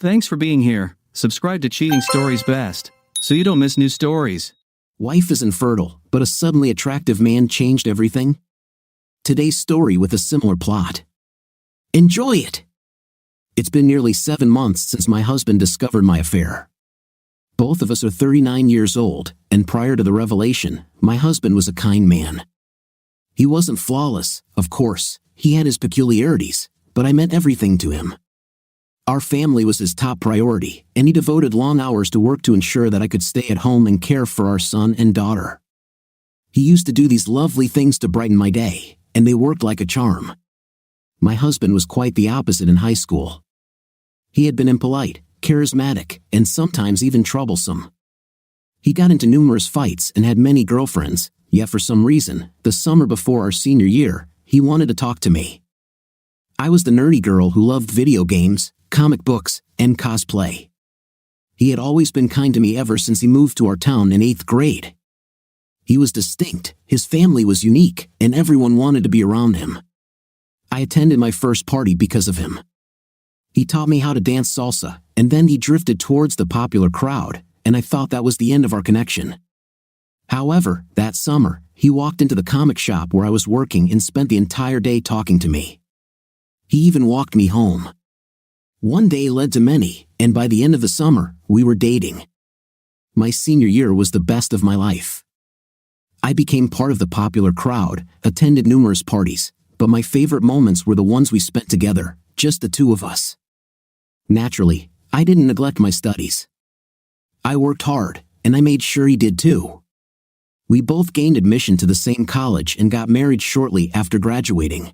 Thanks for being here. Subscribe to Cheating Stories Best, so you don't miss new stories. Wife is infertile, but a suddenly attractive man changed everything? Today's story with a similar plot. Enjoy it! It's been nearly 7 months since my husband discovered my affair. Both of us are 39 years old, and prior to the revelation, my husband was a kind man. He wasn't flawless, of course, he had his peculiarities, but I meant everything to him. Our family was his top priority, and he devoted long hours to work to ensure that I could stay at home and care for our son and daughter. He used to do these lovely things to brighten my day, and they worked like a charm. My husband was quite the opposite in high school. He had been impolite, charismatic, and sometimes even troublesome. He got into numerous fights and had many girlfriends, yet for some reason, the summer before our senior year, he wanted to talk to me. I was the nerdy girl who loved video games, comic books, and cosplay. He had always been kind to me ever since he moved to our town in 8th grade. He was distinct, his family was unique, and everyone wanted to be around him. I attended my first party because of him. He taught me how to dance salsa, and then he drifted towards the popular crowd, and I thought that was the end of our connection. However, that summer, he walked into the comic shop where I was working and spent the entire day talking to me. He even walked me home. One day led to many, and by the end of the summer, we were dating. My senior year was the best of my life. I became part of the popular crowd, attended numerous parties, but my favorite moments were the ones we spent together, just the two of us. Naturally, I didn't neglect my studies. I worked hard, and I made sure he did too. We both gained admission to the same college and got married shortly after graduating.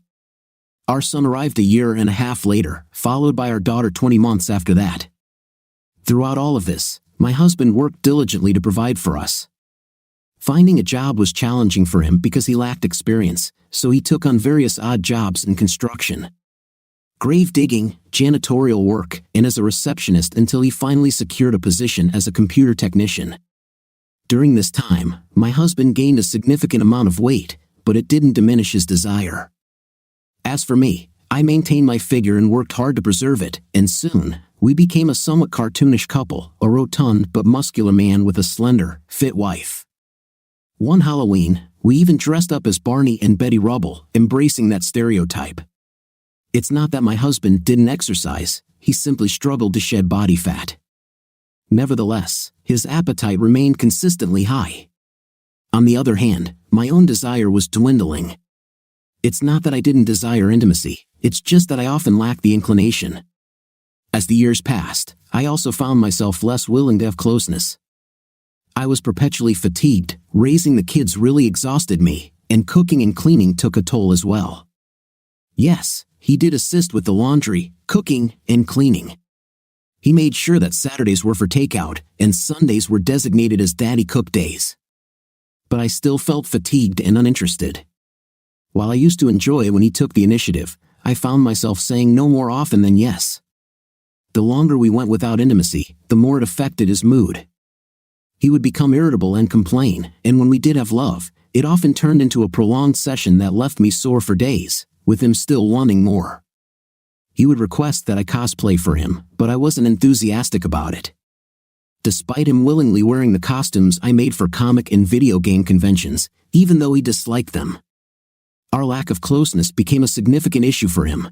Our son arrived a year and a half later, followed by our daughter 20 months after that. Throughout all of this, my husband worked diligently to provide for us. Finding a job was challenging for him because he lacked experience, so he took on various odd jobs in construction. Grave digging, janitorial work, and as a receptionist until he finally secured a position as a computer technician. During this time, my husband gained a significant amount of weight, but it didn't diminish his desire. As for me, I maintained my figure and worked hard to preserve it, and soon, we became a somewhat cartoonish couple, a rotund but muscular man with a slender, fit wife. One Halloween, we even dressed up as Barney and Betty Rubble, embracing that stereotype. It's not that my husband didn't exercise, he simply struggled to shed body fat. Nevertheless, his appetite remained consistently high. On the other hand, my own desire was dwindling. It's not that I didn't desire intimacy, it's just that I often lacked the inclination. As the years passed, I also found myself less willing to have closeness. I was perpetually fatigued, raising the kids really exhausted me, and cooking and cleaning took a toll as well. Yes, he did assist with the laundry, cooking, and cleaning. He made sure that Saturdays were for takeout, and Sundays were designated as daddy cook days. But I still felt fatigued and uninterested. While I used to enjoy when he took the initiative, I found myself saying no more often than yes. The longer we went without intimacy, the more it affected his mood. He would become irritable and complain, and when we did have love, it often turned into a prolonged session that left me sore for days, with him still wanting more. He would request that I cosplay for him, but I wasn't enthusiastic about it. Despite him willingly wearing the costumes I made for comic and video game conventions, even though he disliked them. Our lack of closeness became a significant issue for him.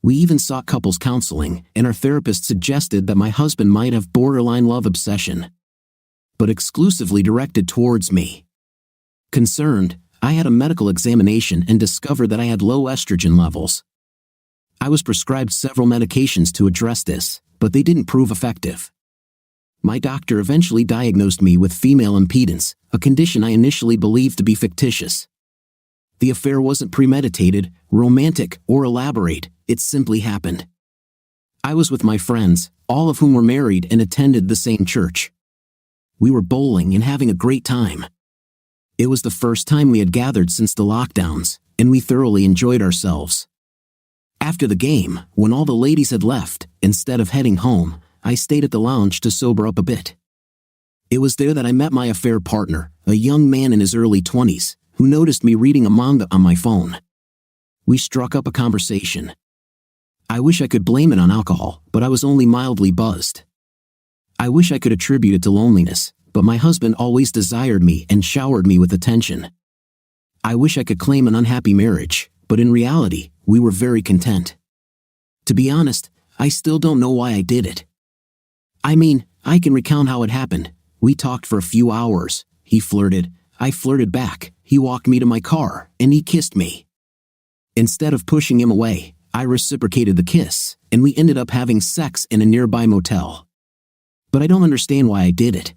We even sought couples counseling, and our therapist suggested that my husband might have borderline love obsession, but exclusively directed towards me. Concerned, I had a medical examination and discovered that I had low estrogen levels. I was prescribed several medications to address this, but they didn't prove effective. My doctor eventually diagnosed me with female impedance, a condition I initially believed to be fictitious. The affair wasn't premeditated, romantic, or elaborate, it simply happened. I was with my friends, all of whom were married and attended the same church. We were bowling and having a great time. It was the first time we had gathered since the lockdowns, and we thoroughly enjoyed ourselves. After the game, when all the ladies had left, instead of heading home, I stayed at the lounge to sober up a bit. It was there that I met my affair partner, a young man in his early 20s, who noticed me reading a manga on my phone. We struck up a conversation. I wish I could blame it on alcohol, but I was only mildly buzzed. I wish I could attribute it to loneliness, but my husband always desired me and showered me with attention. I wish I could claim an unhappy marriage, but in reality, we were very content. To be honest, I still don't know why I did it. I mean, I can recount how it happened. We talked for a few hours. He flirted. I flirted back. He walked me to my car, and he kissed me. Instead of pushing him away, I reciprocated the kiss, and we ended up having sex in a nearby motel. But I don't understand why I did it.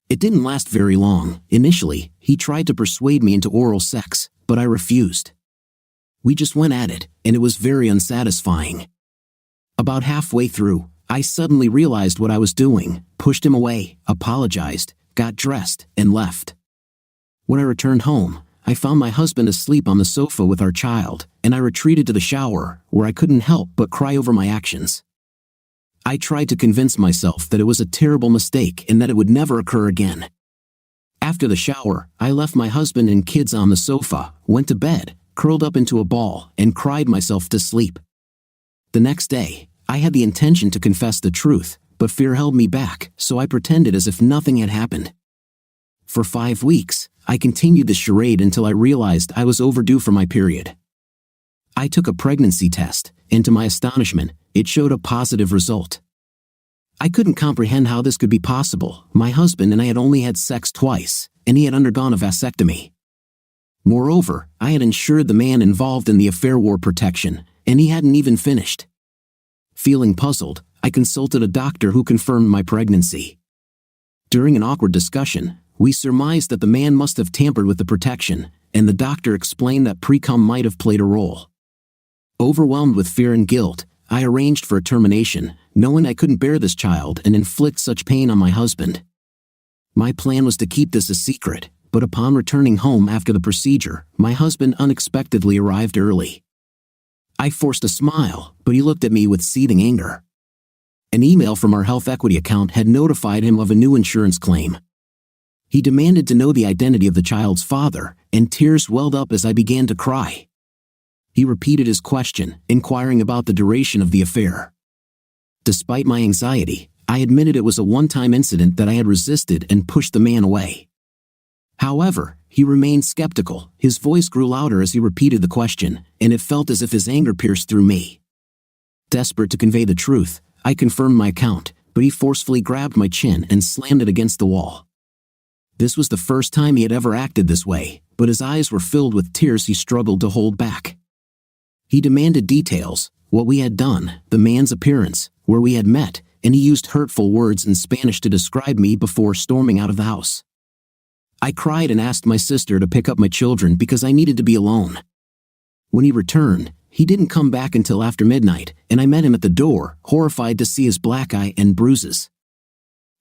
It didn't last very long. Initially, he tried to persuade me into oral sex, but I refused. We just went at it, and it was very unsatisfying. About halfway through, I suddenly realized what I was doing, pushed him away, apologized, got dressed, and left. When I returned home, I found my husband asleep on the sofa with our child, and I retreated to the shower, where I couldn't help but cry over my actions. I tried to convince myself that it was a terrible mistake and that it would never occur again. After the shower, I left my husband and kids on the sofa, went to bed, curled up into a ball, and cried myself to sleep. The next day, I had the intention to confess the truth, but fear held me back, so I pretended as if nothing had happened. For 5 weeks, I continued the charade until I realized I was overdue for my period. I took a pregnancy test, and to my astonishment, it showed a positive result. I couldn't comprehend how this could be possible. My husband and I had only had sex twice, and he had undergone a vasectomy. Moreover, I had ensured the man involved in the affair wore protection, and he hadn't even finished. Feeling puzzled, I consulted a doctor who confirmed my pregnancy. During an awkward discussion, we surmised that the man must have tampered with the protection, and the doctor explained that pre-cum might have played a role. Overwhelmed with fear and guilt, I arranged for a termination, knowing I couldn't bear this child and inflict such pain on my husband. My plan was to keep this a secret, but upon returning home after the procedure, my husband unexpectedly arrived early. I forced a smile, but he looked at me with seething anger. An email from our health equity account had notified him of a new insurance claim. He demanded to know the identity of the child's father, and tears welled up as I began to cry. He repeated his question, inquiring about the duration of the affair. Despite my anxiety, I admitted it was a one-time incident that I had resisted and pushed the man away. However, he remained skeptical. His voice grew louder as he repeated the question, and it felt as if his anger pierced through me. Desperate to convey the truth, I confirmed my account, but he forcefully grabbed my chin and slammed it against the wall. This was the first time he had ever acted this way, but his eyes were filled with tears he struggled to hold back. He demanded details, what we had done, the man's appearance, where we had met, and he used hurtful words in Spanish to describe me before storming out of the house. I cried and asked my sister to pick up my children because I needed to be alone. When he returned, he didn't come back until after midnight, and I met him at the door, horrified to see his black eye and bruises.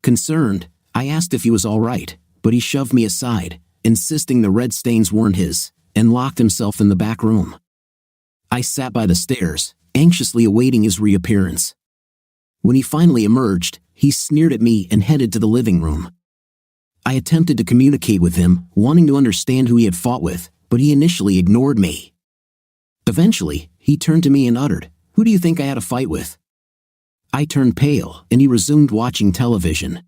Concerned, I asked if he was all right, but he shoved me aside, insisting the red stains weren't his, and locked himself in the back room. I sat by the stairs, anxiously awaiting his reappearance. When he finally emerged, he sneered at me and headed to the living room. I attempted to communicate with him, wanting to understand who he had fought with, but he initially ignored me. Eventually, he turned to me and uttered, "Who do you think I had a fight with?" I turned pale, and he resumed watching television.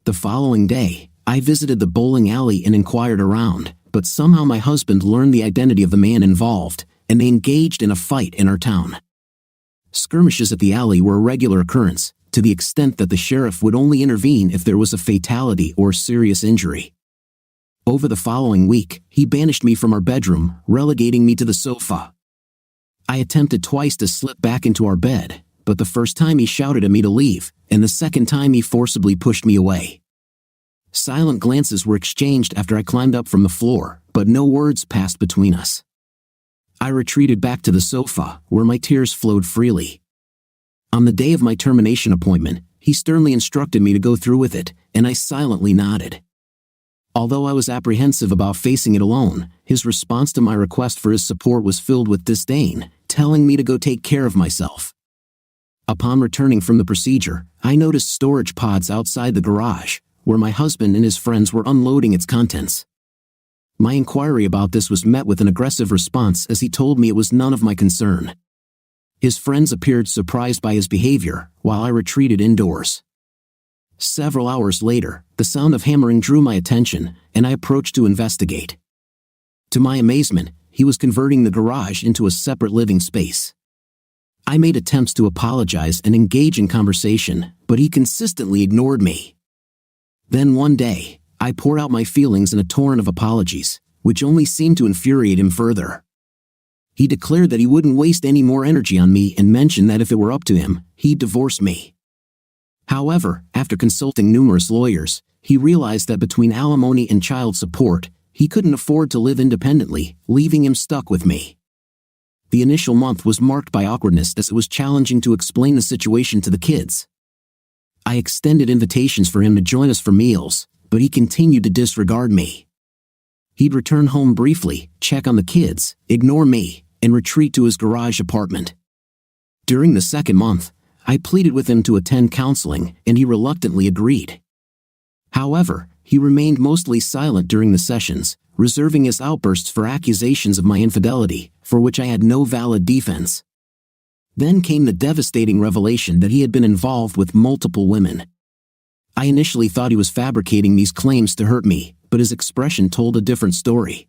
The following day, I visited the bowling alley and inquired around, but somehow my husband learned the identity of the man involved, and they engaged in a fight in our town. Skirmishes at the alley were a regular occurrence, to the extent that the sheriff would only intervene if there was a fatality or serious injury. Over the following week, he banished me from our bedroom, relegating me to the sofa. I attempted twice to slip back into our bed, but the first time he shouted at me to leave, and the second time he forcibly pushed me away. Silent glances were exchanged after I climbed up from the floor, but no words passed between us. I retreated back to the sofa, where my tears flowed freely. On the day of my termination appointment, he sternly instructed me to go through with it, and I silently nodded. Although I was apprehensive about facing it alone, his response to my request for his support was filled with disdain, telling me to go take care of myself. Upon returning from the procedure, I noticed storage pods outside the garage, where my husband and his friends were unloading its contents. My inquiry about this was met with an aggressive response as he told me it was none of my concern. His friends appeared surprised by his behavior, while I retreated indoors. Several hours later, the sound of hammering drew my attention, and I approached to investigate. To my amazement, he was converting the garage into a separate living space. I made attempts to apologize and engage in conversation, but he consistently ignored me. Then one day, I poured out my feelings in a torrent of apologies, which only seemed to infuriate him further. He declared that he wouldn't waste any more energy on me and mentioned that if it were up to him, he'd divorce me. However, after consulting numerous lawyers, he realized that between alimony and child support, he couldn't afford to live independently, leaving him stuck with me. The initial month was marked by awkwardness as it was challenging to explain the situation to the kids. I extended invitations for him to join us for meals, but he continued to disregard me. He'd return home briefly, check on the kids, ignore me, and retreat to his garage apartment. During the second month, I pleaded with him to attend counseling, and he reluctantly agreed. However, he remained mostly silent during the sessions, reserving his outbursts for accusations of my infidelity, for which I had no valid defense. Then came the devastating revelation that he had been involved with multiple women. I initially thought he was fabricating these claims to hurt me, but his expression told a different story.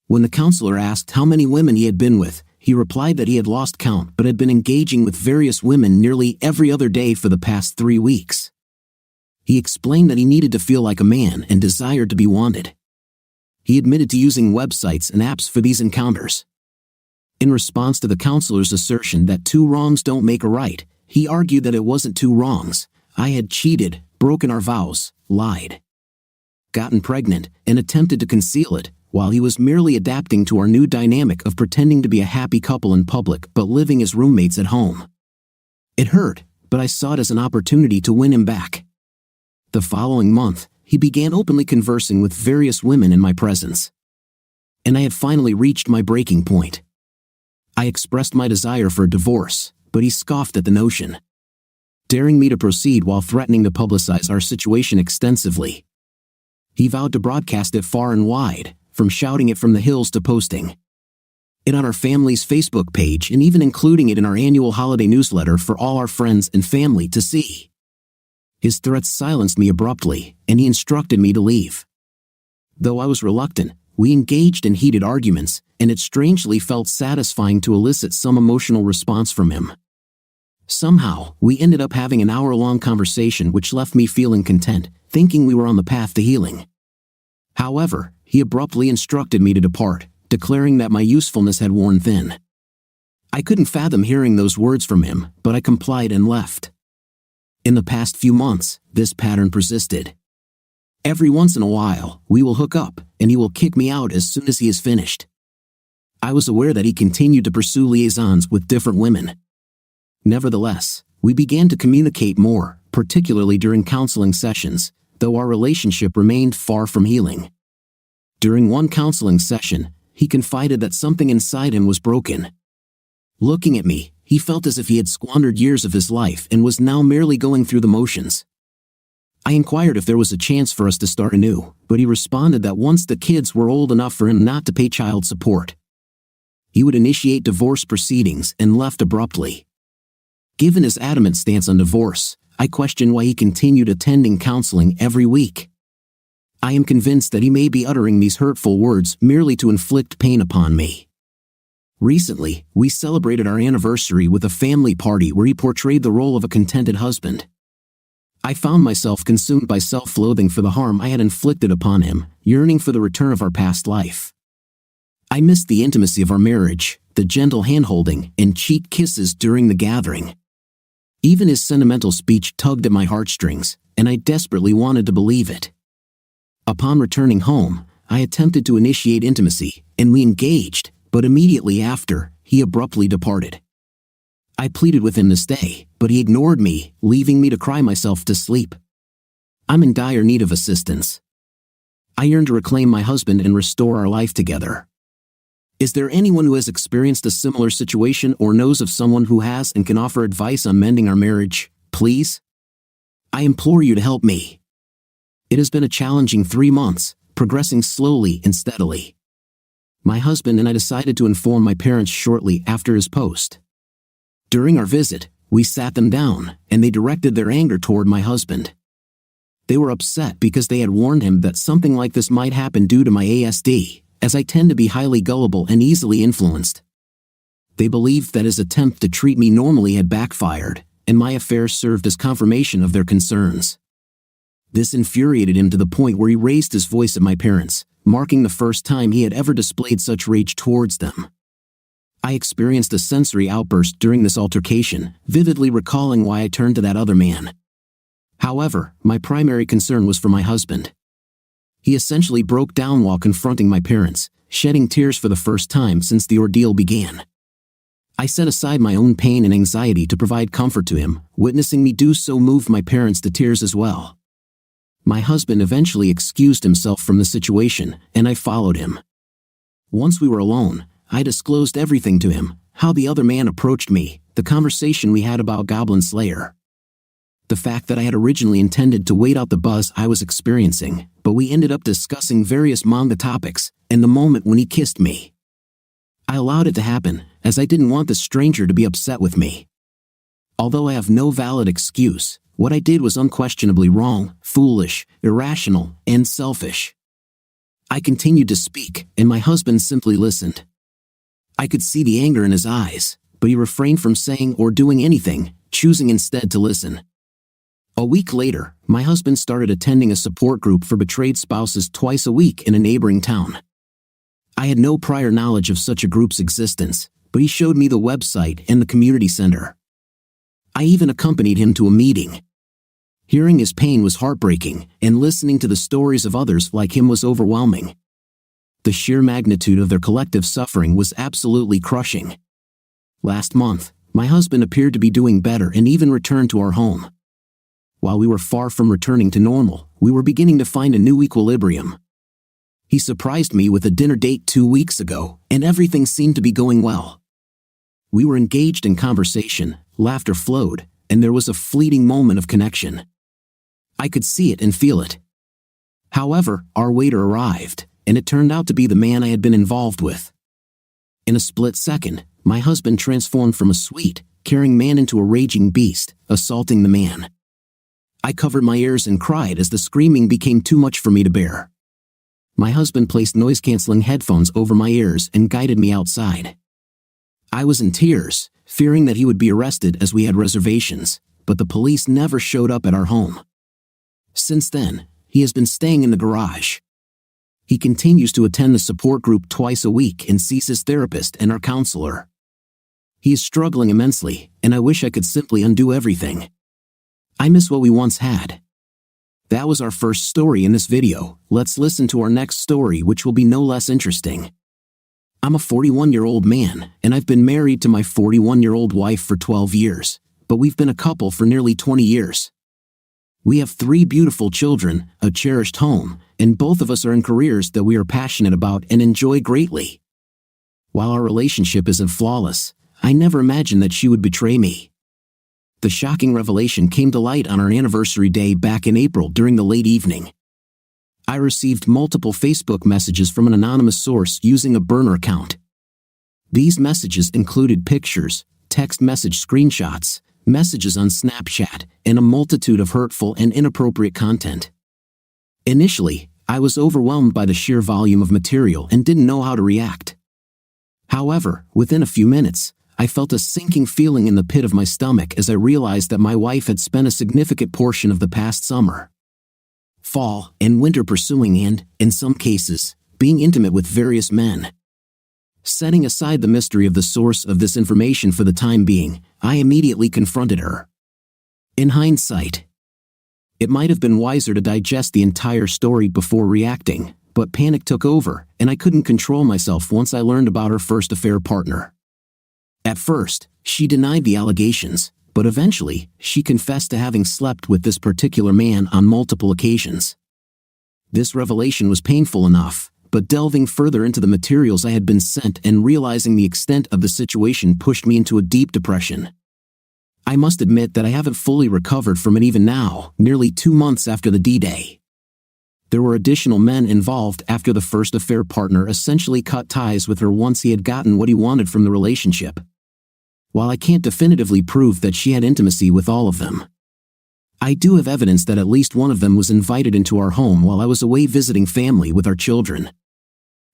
When the counselor asked how many women he had been with, he replied that he had lost count but had been engaging with various women nearly every other day for the past 3 weeks. He explained that he needed to feel like a man and desired to be wanted. He admitted to using websites and apps for these encounters. In response to the counselor's assertion that 2 wrongs don't make a right, he argued that it wasn't 2 wrongs. I had cheated, broken our vows, lied, gotten pregnant, and attempted to conceal it, while he was merely adapting to our new dynamic of pretending to be a happy couple in public but living as roommates at home. It hurt, but I saw it as an opportunity to win him back. The following month, he began openly conversing with various women in my presence. And I had finally reached my breaking point. I expressed my desire for a divorce, but he scoffed at the notion, daring me to proceed while threatening to publicize our situation extensively. He vowed to broadcast it far and wide, from shouting it from the hills to posting it on our family's Facebook page and even including it in our annual holiday newsletter for all our friends and family to see. His threats silenced me abruptly, and he instructed me to leave. Though I was reluctant, we engaged in heated arguments, and it strangely felt satisfying to elicit some emotional response from him. Somehow, we ended up having an hour-long conversation which left me feeling content, thinking we were on the path to healing. However, he abruptly instructed me to depart, declaring that my usefulness had worn thin. I couldn't fathom hearing those words from him, but I complied and left. In the past few months, this pattern persisted. Every once in a while, we will hook up, and he will kick me out as soon as he is finished. I was aware that he continued to pursue liaisons with different women. Nevertheless, we began to communicate more, particularly during counseling sessions, though our relationship remained far from healing. During one counseling session, he confided that something inside him was broken. Looking at me, he felt as if he had squandered years of his life and was now merely going through the motions. I inquired if there was a chance for us to start anew, but he responded that once the kids were old enough for him not to pay child support, he would initiate divorce proceedings and left abruptly. Given his adamant stance on divorce, I question why he continued attending counseling every week. I am convinced that he may be uttering these hurtful words merely to inflict pain upon me. Recently, we celebrated our anniversary with a family party where he portrayed the role of a contented husband. I found myself consumed by self-loathing for the harm I had inflicted upon him, yearning for the return of our past life. I missed the intimacy of our marriage, the gentle hand-holding, and cheek kisses during the gathering. Even his sentimental speech tugged at my heartstrings, and I desperately wanted to believe it. Upon returning home, I attempted to initiate intimacy, and we engaged, but immediately after, he abruptly departed. I pleaded with him to stay, but he ignored me, leaving me to cry myself to sleep. I'm in dire need of assistance. I yearn to reclaim my husband and restore our life together. Is there anyone who has experienced a similar situation or knows of someone who has and can offer advice on mending our marriage? Please? I implore you to help me. It has been a challenging 3 months, progressing slowly and steadily. My husband and I decided to inform my parents shortly after his post. During our visit, we sat them down, and they directed their anger toward my husband. They were upset because they had warned him that something like this might happen due to my ASD, as I tend to be highly gullible and easily influenced. They believed that his attempt to treat me normally had backfired, and my affair served as confirmation of their concerns. This infuriated him to the point where he raised his voice at my parents, marking the first time he had ever displayed such rage towards them. I experienced a sensory outburst during this altercation, vividly recalling why I turned to that other man. However, my primary concern was for my husband. He essentially broke down while confronting my parents, shedding tears for the first time since the ordeal began. I set aside my own pain and anxiety to provide comfort to him. Witnessing me do so moved my parents to tears as well. My husband eventually excused himself from the situation, and I followed him. Once we were alone, I disclosed everything to him: how the other man approached me, the conversation we had about Goblin Slayer, the fact that I had originally intended to wait out the buzz I was experiencing, but we ended up discussing various manga topics, and the moment when he kissed me. I allowed it to happen, as I didn't want the stranger to be upset with me. Although I have no valid excuse, what I did was unquestionably wrong, foolish, irrational, and selfish. I continued to speak, and my husband simply listened. I could see the anger in his eyes, but he refrained from saying or doing anything, choosing instead to listen. A week later, my husband started attending a support group for betrayed spouses twice a week in a neighboring town. I had no prior knowledge of such a group's existence, but he showed me the website and the community center. I even accompanied him to a meeting. Hearing his pain was heartbreaking, and listening to the stories of others like him was overwhelming. The sheer magnitude of their collective suffering was absolutely crushing. Last month, my husband appeared to be doing better and even returned to our home. While we were far from returning to normal, we were beginning to find a new equilibrium. He surprised me with a dinner date 2 weeks ago, and everything seemed to be going well. We were engaged in conversation, laughter flowed, and there was a fleeting moment of connection. I could see it and feel it. However, our waiter arrived, and it turned out to be the man I had been involved with. In a split second, my husband transformed from a sweet, caring man into a raging beast, assaulting the man. I covered my ears and cried as the screaming became too much for me to bear. My husband placed noise-canceling headphones over my ears and guided me outside. I was in tears, fearing that he would be arrested as we had reservations, but the police never showed up at our home. Since then, he has been staying in the garage. He continues to attend the support group twice a week and sees his therapist and our counselor. He is struggling immensely, and I wish I could simply undo everything. I miss what we once had. That was our first story in this video. Let's listen to our next story, which will be no less interesting. I'm a 41-year-old man, and I've been married to my 41-year-old wife for 12 years, but we've been a couple for nearly 20 years. We have 3 beautiful children, a cherished home, and both of us are in careers that we are passionate about and enjoy greatly. While our relationship isn't flawless, I never imagined that she would betray me. The shocking revelation came to light on our anniversary day back in April during the late evening. I received multiple Facebook messages from an anonymous source using a burner account. These messages included pictures, text message screenshots, messages on Snapchat, and a multitude of hurtful and inappropriate content. Initially, I was overwhelmed by the sheer volume of material and didn't know how to react. However, within a few minutes, I felt a sinking feeling in the pit of my stomach as I realized that my wife had spent a significant portion of the past summer, fall, and winter pursuing and, in some cases, being intimate with various men. Setting aside the mystery of the source of this information for the time being, I immediately confronted her. In hindsight, it might have been wiser to digest the entire story before reacting, but panic took over, and I couldn't control myself once I learned about her first affair partner. At first, she denied the allegations, but eventually, she confessed to having slept with this particular man on multiple occasions. This revelation was painful enough, but delving further into the materials I had been sent and realizing the extent of the situation pushed me into a deep depression. I must admit that I haven't fully recovered from it even now, nearly 2 months after the D-Day. There were additional men involved after the first affair partner essentially cut ties with her once he had gotten what he wanted from the relationship. while I can't definitively prove that she had intimacy with all of them. I do have evidence that at least one of them was invited into our home while I was away visiting family with our children.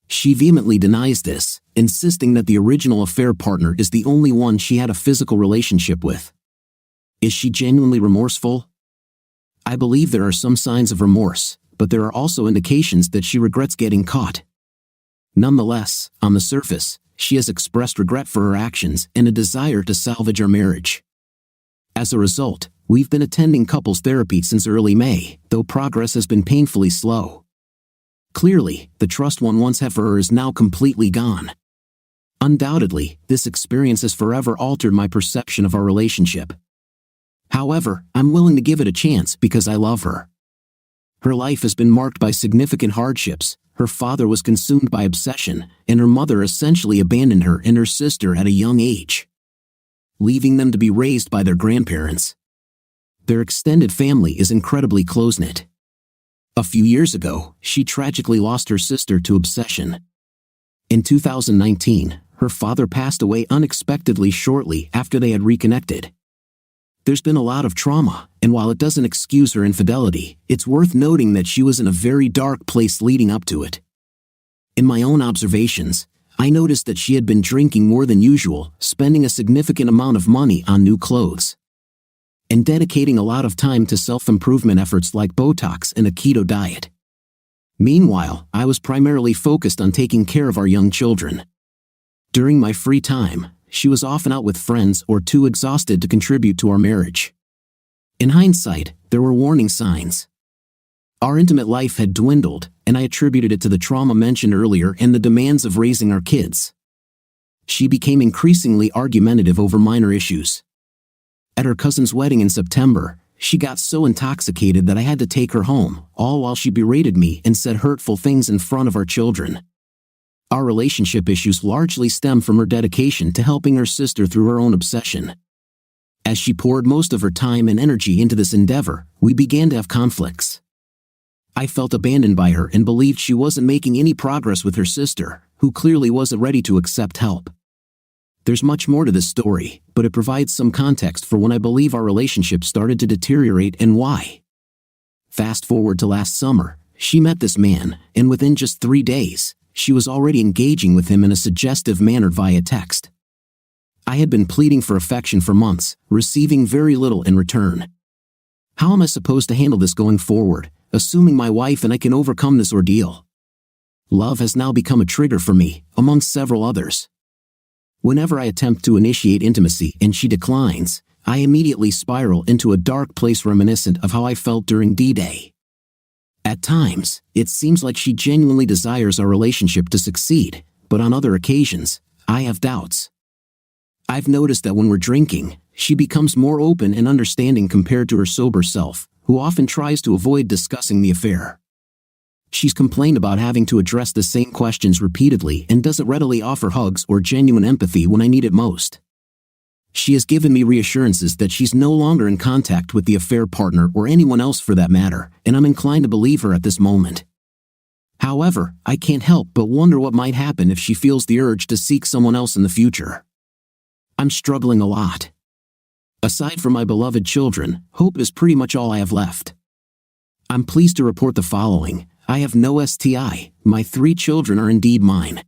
She vehemently denies this, insisting that the original affair partner is the only one she had a physical relationship with. Is she genuinely remorseful? I believe there are some signs of remorse, but there are also indications that she regrets getting caught. Nonetheless, on the surface, she has expressed regret for her actions and a desire to salvage our marriage. As a result, we've been attending couples therapy since early May, though progress has been painfully slow. Clearly, the trust one once had for her is now completely gone. Undoubtedly, this experience has forever altered my perception of our relationship. However, I'm willing to give it a chance because I love her. Her life has been marked by significant hardships. Her father was consumed by obsession, and her mother essentially abandoned her and her sister at a young age, leaving them to be raised by their grandparents. Their extended family is incredibly close-knit. A few years ago, she tragically lost her sister to obsession. In 2019, her father passed away unexpectedly shortly after they had reconnected. There's been a lot of trauma, and while it doesn't excuse her infidelity, it's worth noting that she was in a very dark place leading up to it. In my own observations, I noticed that she had been drinking more than usual, spending a significant amount of money on new clothes, and dedicating a lot of time to self-improvement efforts like Botox and a keto diet. Meanwhile, I was primarily focused on taking care of our young children. During my free time, she was often out with friends or too exhausted to contribute to our marriage. In hindsight, there were warning signs. Our intimate life had dwindled, and I attributed it to the trauma mentioned earlier and the demands of raising our kids. She became increasingly argumentative over minor issues. At her cousin's wedding in September, she got so intoxicated that I had to take her home, all while she berated me and said hurtful things in front of our children. Our relationship issues largely stem from her dedication to helping her sister through her own obsession. As she poured most of her time and energy into this endeavor, we began to have conflicts. I felt abandoned by her and believed she wasn't making any progress with her sister, who clearly wasn't ready to accept help. There's much more to this story, but it provides some context for when I believe our relationship started to deteriorate and why. Fast forward to last summer, she met this man, and within just 3 days, she was already engaging with him in a suggestive manner via text. I had been pleading for affection for months, receiving very little in return. How am I supposed to handle this going forward, assuming my wife and I can overcome this ordeal? Love has now become a trigger for me, among several others. Whenever I attempt to initiate intimacy and she declines, I immediately spiral into a dark place reminiscent of how I felt during D-Day. At times, it seems like she genuinely desires our relationship to succeed, but on other occasions, I have doubts. I've noticed that when we're drinking, she becomes more open and understanding compared to her sober self, who often tries to avoid discussing the affair. She's complained about having to address the same questions repeatedly and doesn't readily offer hugs or genuine empathy when I need it most. She has given me reassurances that she's no longer in contact with the affair partner or anyone else for that matter, and I'm inclined to believe her at this moment. However, I can't help but wonder what might happen if she feels the urge to seek someone else in the future. I'm struggling a lot. Aside from my beloved children, hope is pretty much all I have left. I'm pleased to report the following. I have no STI, my 3 children are indeed mine.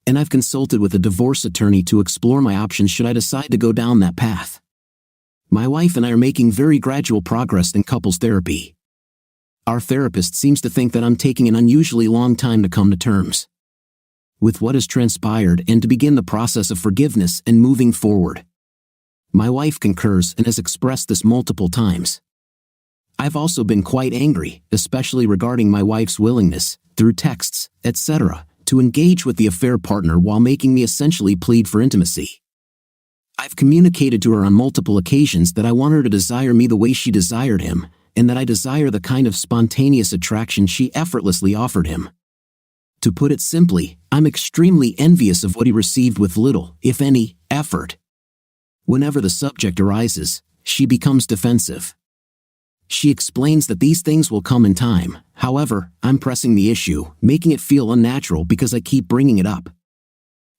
And I've consulted with a divorce attorney to explore my options should I decide to go down that path. My wife and I are making very gradual progress in couples therapy. Our therapist seems to think that I'm taking an unusually long time to come to terms with what has transpired and to begin the process of forgiveness and moving forward. My wife concurs and has expressed this multiple times. I've also been quite angry, especially regarding my wife's willingness, through texts, etc., to engage with the affair partner while making me essentially plead for intimacy. I've communicated to her on multiple occasions that I want her to desire me the way she desired him, and that I desire the kind of spontaneous attraction she effortlessly offered him. To put it simply, I'm extremely envious of what he received with little, if any, effort. Whenever the subject arises, she becomes defensive. She explains that these things will come in time. However, I'm pressing the issue, making it feel unnatural because I keep bringing it up.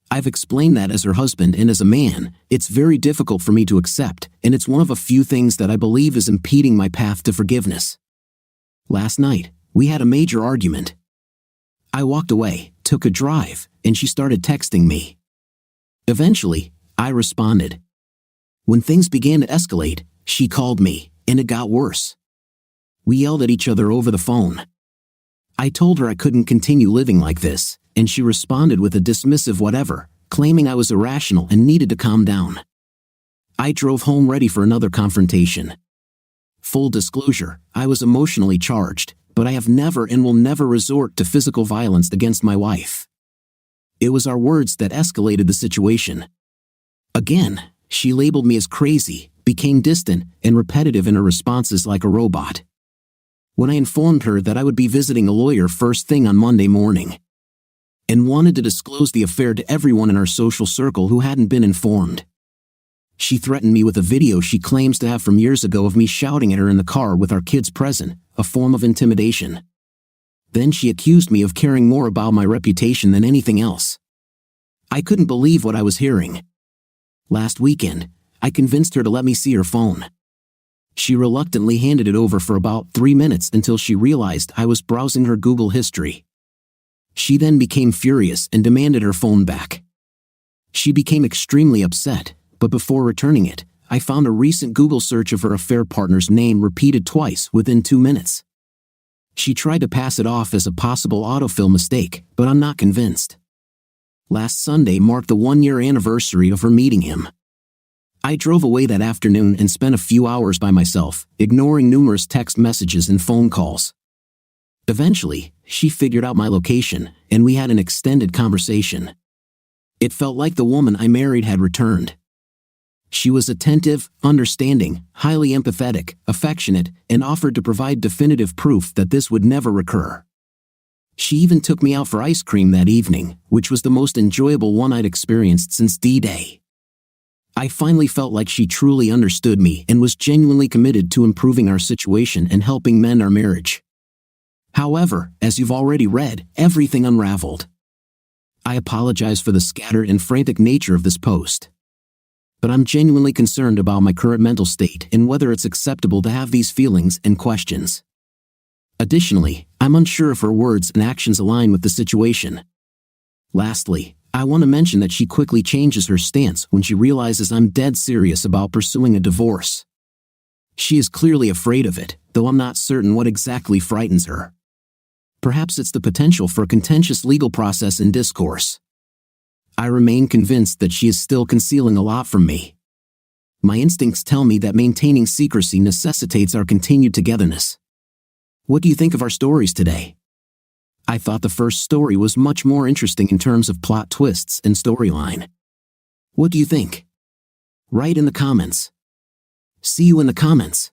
I've explained that as her husband and as a man, it's very difficult for me to accept, and it's one of a few things that I believe is impeding my path to forgiveness. Last night, we had a major argument. I walked away, took a drive, and she started texting me. Eventually, I responded. When things began to escalate, she called me, and it got worse. We yelled at each other over the phone. I told her I couldn't continue living like this, and she responded with a dismissive whatever, claiming I was irrational and needed to calm down. I drove home ready for another confrontation. Full disclosure, I was emotionally charged, but I have never and will never resort to physical violence against my wife. It was our words that escalated the situation. Again, she labeled me as crazy, became distant, and repetitive in her responses like a robot. When I informed her that I would be visiting a lawyer first thing on Monday morning, and wanted to disclose the affair to everyone in our social circle who hadn't been informed, she threatened me with a video she claims to have from years ago of me shouting at her in the car with our kids present, a form of intimidation. Then she accused me of caring more about my reputation than anything else. I couldn't believe what I was hearing. Last weekend, I convinced her to let me see her phone. She reluctantly handed it over for about 3 minutes until she realized I was browsing her Google history. She then became furious and demanded her phone back. She became extremely upset, but before returning it, I found a recent Google search of her affair partner's name repeated twice within 2 minutes. She tried to pass it off as a possible autofill mistake, but I'm not convinced. Last Sunday marked the 1-year anniversary of her meeting him. I drove away that afternoon and spent a few hours by myself, ignoring numerous text messages and phone calls. Eventually, she figured out my location, and we had an extended conversation. It felt like the woman I married had returned. She was attentive, understanding, highly empathetic, affectionate, and offered to provide definitive proof that this would never recur. She even took me out for ice cream that evening, which was the most enjoyable one I'd experienced since D-Day. I finally felt like she truly understood me and was genuinely committed to improving our situation and helping mend our marriage. However, as you've already read, everything unraveled. I apologize for the scattered and frantic nature of this post. But I'm genuinely concerned about my current mental state and whether it's acceptable to have these feelings and questions. Additionally, I'm unsure if her words and actions align with the situation. Lastly, I want to mention that she quickly changes her stance when she realizes I'm dead serious about pursuing a divorce. She is clearly afraid of it, though I'm not certain what exactly frightens her. Perhaps it's the potential for a contentious legal process and discourse. I remain convinced that she is still concealing a lot from me. My instincts tell me that maintaining secrecy necessitates our continued togetherness. What do you think of our stories today? I thought the first story was much more interesting in terms of plot twists and storyline. What do you think? Write in the comments. See you in the comments.